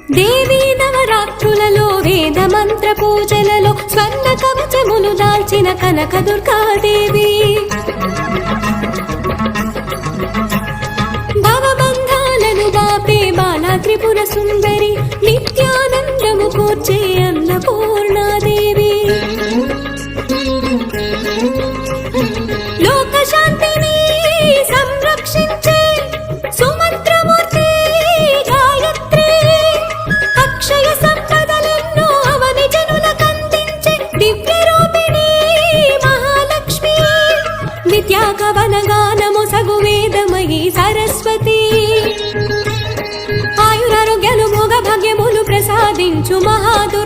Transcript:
దేవీ నవరాత్రులలో వేద మంత్ర పూజలలో స్వర్ణ కవచములు దాల్చిన కనక దుర్గాదేవి భవబంధాలను బాపే బాలా త్రిపుర సుందరి నిత్యానందము కూర్చే అన్నపూర్ణాదేవి లోక శాంతిని సంరక్షించే సుమంత్రమూర్తి గాయత్రి అక్షయ సంపదలెన్నో అవని జనులకందించే దివ్య రూపిణి మహాలక్ష్మి విద్యాకవన గానము సగు వేదమయీ సరస్వతి ఆయురారోగ్యాలు భోగ భాగ్యములు ప్రసాదించు మహాదు